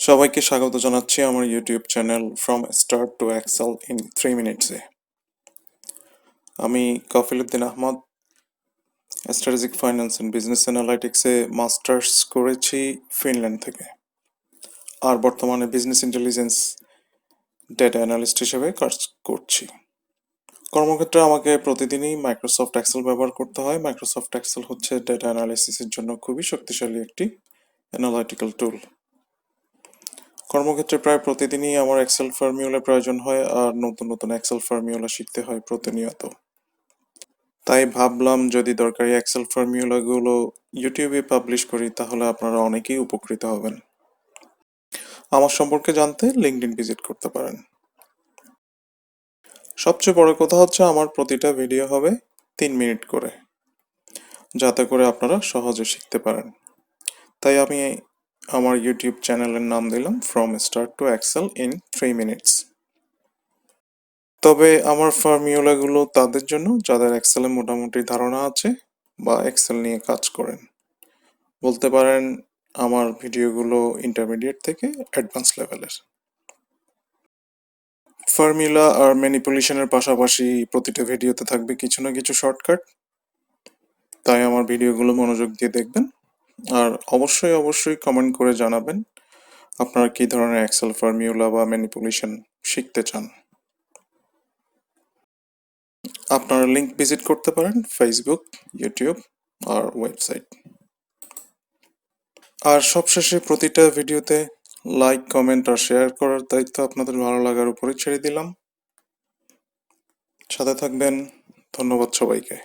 সবাইকে স্বাগত জানাচ্ছি আমার YouTube channel from start to Excel in 3 মিনিটসে। আমি Kafiluddin Ahmed, strategic finance and business অ্যানালাইটিক্সে মাস্টার্স করেছি ফিনল্যান্ড থেকে, আর বর্তমানে বিজনেস ইন্টেলিজেন্স ডেটা অ্যানালিস্ট হিসেবে কাজ করছি। কর্মক্ষেত্রে আমাকে প্রতিদিনই মাইক্রোসফট এক্সেল ব্যবহার করতে হয়। মাইক্রোসফট এক্সেল হচ্ছে ডেটা অ্যানালিসিসের জন্য খুবই শক্তিশালী একটি অ্যানালাইটিক্যাল টুল। কর্মক্ষেত্রে প্রায় প্রতিদিনই আমার এক্সেল ফর্মুলা প্রয়োজন হয়, আর নতুন নতুন এক্সেল ফর্মুলা শিখতে হয় প্রতিনিয়ত। তাই ভাবলাম যদি দরকারি এক্সেল ফর্মুলাগুলো ইউটিউবে পাবলিশ করি তাহলে আপনারা অনেকেই উপকৃত হবেন। আমার সম্পর্কে জানতে লিঙ্কডইন ভিজিট করতে পারেন। সবচেয়ে বড় কথা হচ্ছে আমার প্রতিটা ভিডিও হবে 3 মিনিট করে, যাতে করে আপনারা সহজে শিখতে পারেন। তাই আমি আমার ইউটিউব চ্যানেলের নাম দিলাম from start to Excel in 3 minutes. তবে আমার ফর্মুলাগুলো তাদের জন্য যাদের এক্সেলে মোটামুটি ধারণা আছে বা এক্সেল নিয়ে কাজ করেন। বলতে পারেন আমার ভিডিওগুলো ইন্টারমিডিয়েট থেকে অ্যাডভান্স লেভেলের। ফর্মুলা আর ম্যানিপুলেশনের পাশাপাশি প্রতিটা ভিডিওতে থাকবে কিছু না কিছু শর্টকাট। তাই আমার ভিডিওগুলো মনোযোগ দিয়ে দেখবেন, আর অবশ্যই অবশ্যই কমেন্ট করে জানাবেন আপনারা কী ধরনের এক্সেল ফর্মুলা বা ম্যানিপুলেশন শিখতে চান। আপনারা লিঙ্ক ভিজিট করতে পারেন ফেসবুক, ইউটিউব আর ওয়েবসাইট। আর সবশেষে প্রতিটা ভিডিওতে লাইক, কমেন্ট আর শেয়ার করার দায়িত্ব আপনাদের ভালো লাগার উপরে ছেড়ে দিলাম। সাথে থাকবেন। ধন্যবাদ সবাইকে।